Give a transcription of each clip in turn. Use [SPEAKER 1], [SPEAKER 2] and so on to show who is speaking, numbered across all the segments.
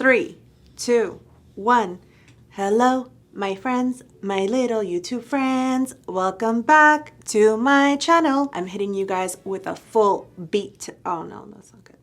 [SPEAKER 1] 3, 2, 1. Hello, my friends, my little YouTube friends. Welcome back to my channel. I'm hitting you guys with a full beat. Oh no, that's not good.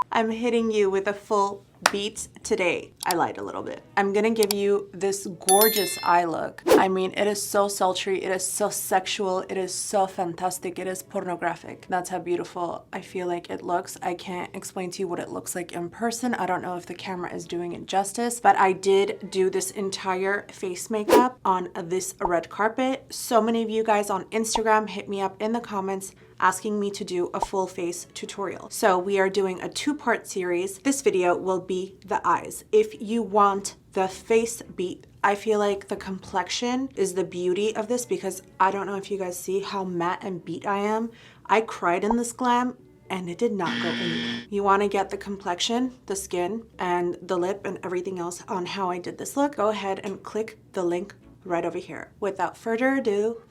[SPEAKER 1] I'm hitting you with a full beat today. I lied a little bit. I'm gonna give you this gorgeous eye look. I mean, it is so sultry, it is so sexual, it is so fantastic, it is pornographic. That's how beautiful I feel like it looks. I can't explain to you what it looks like in person. I don't know if the camera is doing it justice, but I did do this entire face makeup on this red carpet. So many of you guys on Instagram hit me up in the comments asking me to do a full face tutorial. So we are doing a two-part series. This video will be the eyes. If you want the face beat, I feel like the complexion is the beauty of this because I don't know if you guys see how matte and beat I am. I cried in this glam and it did not go anywhere. You want to get the complexion, the skin, and the lip and everything else on how I did this look, go ahead and click the link right over here. Without further ado,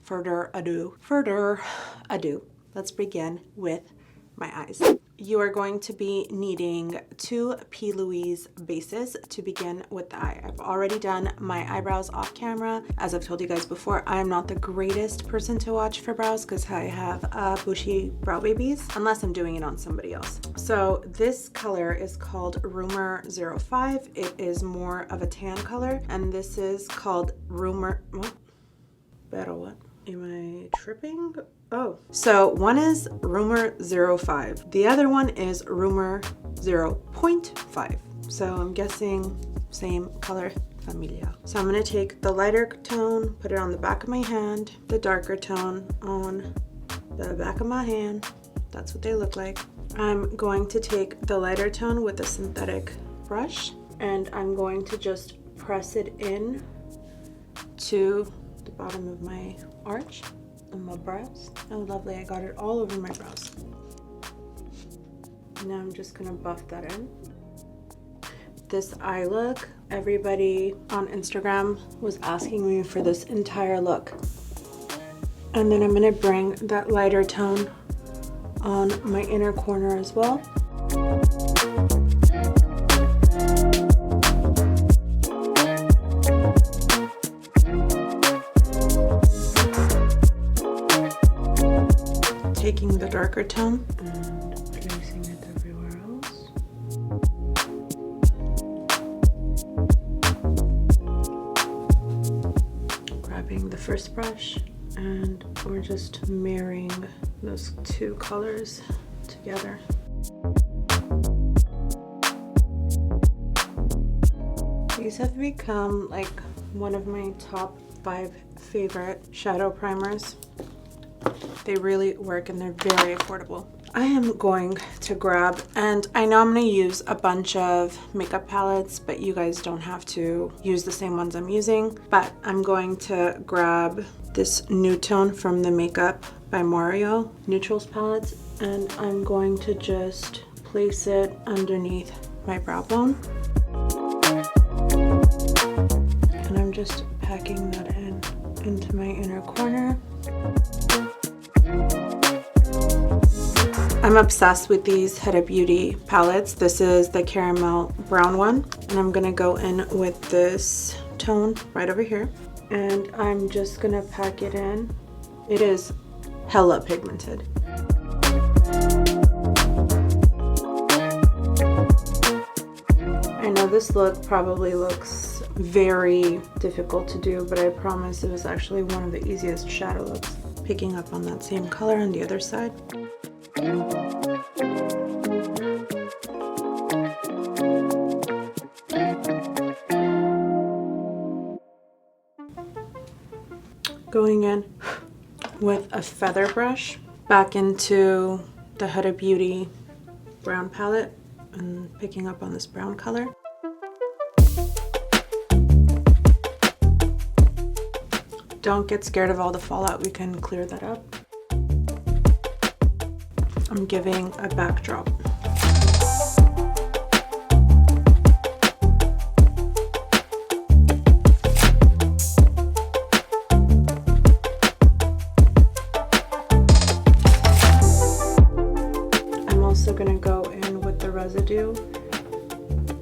[SPEAKER 1] let's begin with my eyes. You are going to be needing two P. Louise bases to begin with the eye. I've already done my eyebrows off camera. As I've told you guys before, I am not the greatest person to watch for brows because I have bushy brow babies, unless I'm doing it on somebody else. So this color is called Rumor 05. It is more of a tan color, and this is called Rumor, what? Better what? Am I tripping? Oh, so one is Rumor 05. The other one is Rumor 0.5. So I'm guessing same color familia. So I'm gonna take the lighter tone, put it on the back of my hand, the darker tone on the back of my hand. That's what they look like. I'm going to take the lighter tone with a synthetic brush and I'm going to just press it in to the bottom of my arch and my brows. Oh lovely, I got it all over my brows. Now I'm just gonna buff that in. This eye look, everybody on Instagram was asking me for this entire look. And then I'm gonna bring that lighter tone on my inner corner as well. Taking the darker tone and placing it everywhere else. Grabbing the first brush and we're just marrying those two colors together. These have become like one of my top 5 favorite shadow primers. They really work and they're very affordable. I am going to grab, and I know I'm going to use a bunch of makeup palettes, but you guys don't have to use the same ones I'm using. But I'm going to grab this new tone from the Makeup by Mario Neutrals palette, and I'm going to just place it underneath my brow bone. And I'm just packing that into my inner corner. I'm obsessed with these Huda Beauty palettes. This is the caramel brown one, and I'm gonna go in with this tone right over here, and I'm just gonna pack it in. It is hella pigmented. I know this look probably looks very difficult to do, but I promise it was actually one of the easiest shadow looks. Picking up on that same color on the other side. Going in with a feather brush back into the Huda Beauty brown palette and picking up on this brown color. Don't get scared of all the fallout, we can clear that up. I'm giving a backdrop. I'm also gonna go in with the residue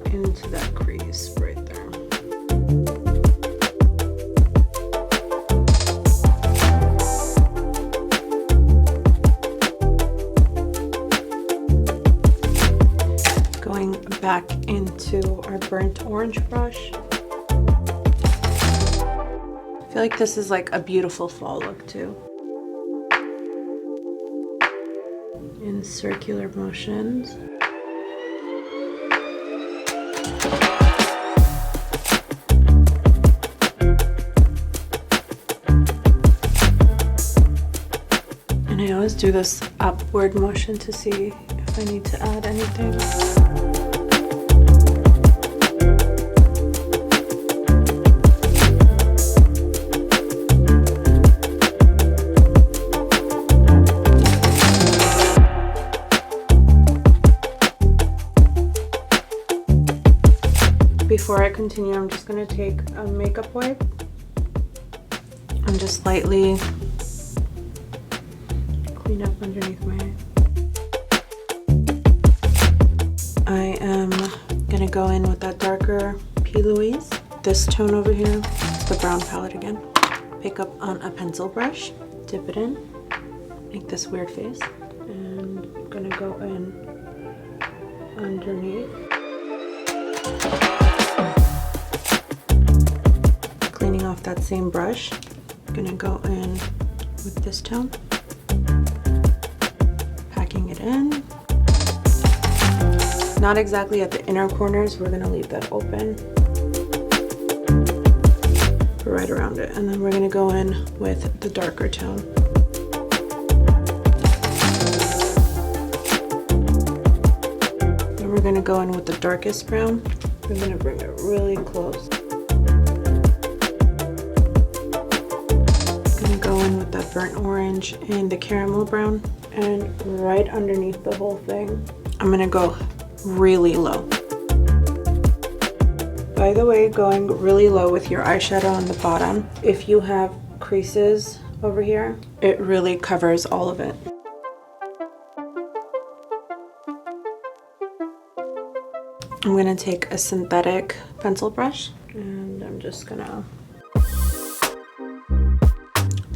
[SPEAKER 1] into that crease right there. Going back into our burnt orange brush. I feel like this is like a beautiful fall look too. In circular motions. And I always do this upward motion to see if I need to add anything. Before I continue, I'm just going to take a makeup wipe and just lightly clean up underneath my eye. I am going to go in with that darker P. Louise. This tone over here, it's the brown palette again. Pick up on a pencil brush, dip it in, make this weird face, and I'm going to go in underneath. Cleaning off that same brush, I'm gonna go in with this tone, packing it in. Not exactly at the inner corners, we're gonna leave that open, right around it, and then we're gonna go in with the darker tone. Then we're gonna go in with the darkest brown. We're gonna bring it really close. Go in with that burnt orange and the caramel brown, and right underneath the whole thing I'm gonna go really low. By the way, going really low with your eyeshadow on the bottom, if you have creases over here, it really covers all of it. I'm gonna take a synthetic pencil brush and I'm just gonna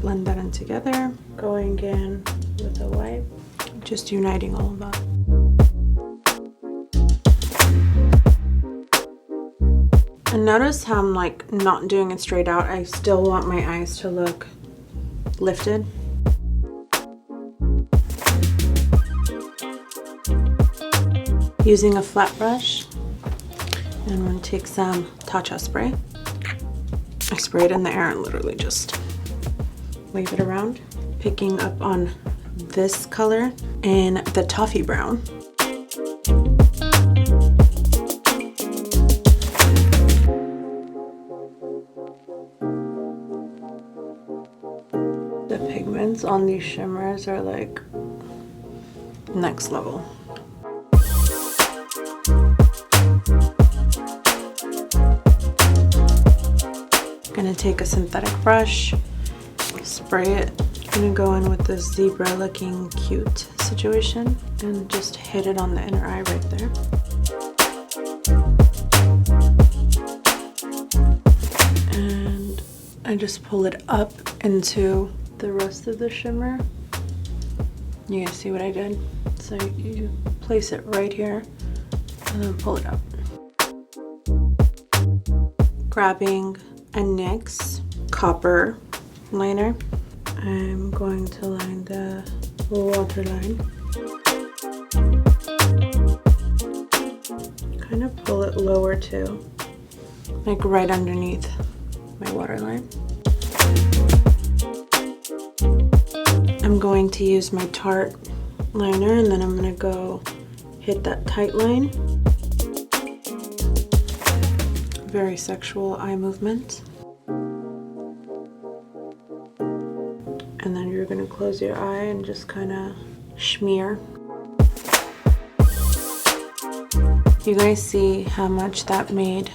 [SPEAKER 1] blend that in together, going in with a wipe, just uniting all of that. And notice how I'm like not doing it straight out. I still want my eyes to look lifted. Using a flat brush, and I'm gonna take some Tatcha spray. I spray it in the air and literally just wave it around, picking up on this color in the toffee brown. The pigments on these shimmers are like next level. Gonna take a synthetic brush, spray it. I'm gonna go in with this zebra looking cute situation and just hit it on the inner eye right there. And I just pull it up into the rest of the shimmer. You guys see what I did? So you place it right here and then pull it up. Grabbing a NYX copper liner, I'm going to line the waterline. Kind of pull it lower too, like right underneath my waterline. I'm going to use my Tarte liner and then I'm going to go hit that tight line. Very sexual eye movement. And then you're going to close your eye and just kind of smear. You guys see how much that made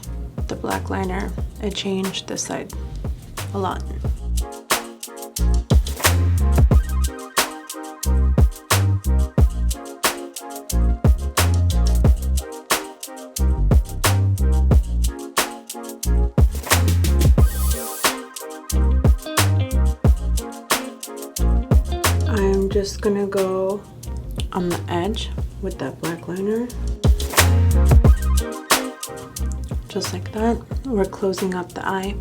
[SPEAKER 1] the black liner? It changed this side a lot. go on the edge with that black liner. Just like that. We're closing up the eye.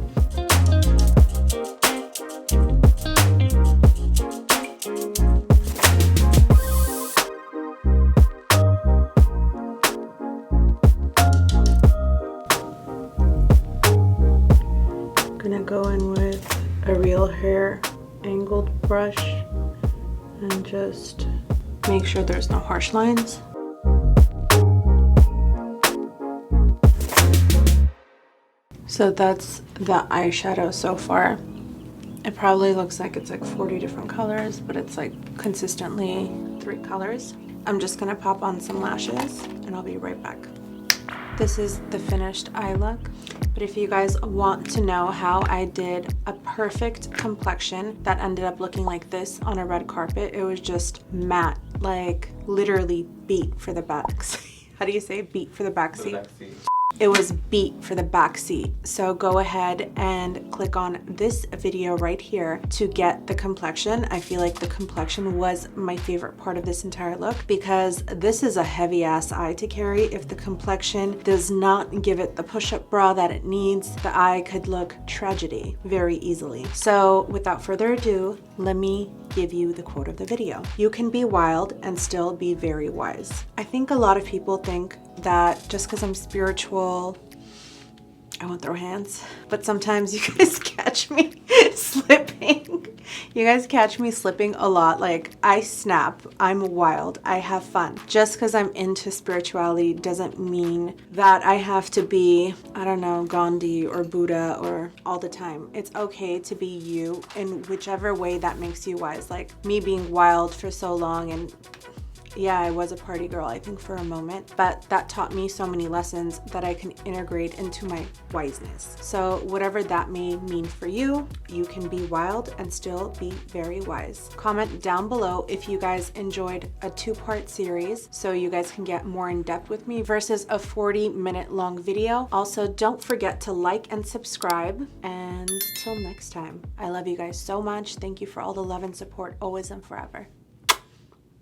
[SPEAKER 1] Gonna go in with a real hair angled brush and just make sure there's no harsh lines. So that's the eyeshadow so far. It probably looks like it's like 40 different colors, but it's like consistently 3 colors. I'm just gonna pop on some lashes and I'll be right back. This is the finished eye look. But if you guys want to know how I did a perfect complexion that ended up looking like this on a red carpet, it was just matte, like literally beat for the back. How do you say beat for the back seat? It was beat for the back seat. So go ahead and click on this video right here to get the complexion. I feel like the complexion was my favorite part of this entire look because this is a heavy ass eye to carry. If the complexion does not give it the push-up bra that it needs, the eye could look tragedy very easily. So without further ado, let me give you the quote of the video. You can be wild and still be very wise. I think a lot of people think that just because I'm spiritual, I won't throw hands, but sometimes you guys catch me slipping. You guys catch me slipping a lot. Like, I snap, I'm wild, I have fun. Just because I'm into spirituality doesn't mean that I have to be, I don't know, Gandhi or Buddha or all the time. It's okay to be you in whichever way that makes you wise. Like me being wild for so long, and yeah, I was a party girl, I think, for a moment, but that taught me so many lessons that I can integrate into my wiseness. So whatever that may mean for you, you can be wild and still be very wise. Comment down below if you guys enjoyed a 2-part series so you guys can get more in depth with me versus a 40-minute long video. Also, don't forget to like and subscribe, and till next time, I love you guys so much. Thank you for all the love and support always and forever.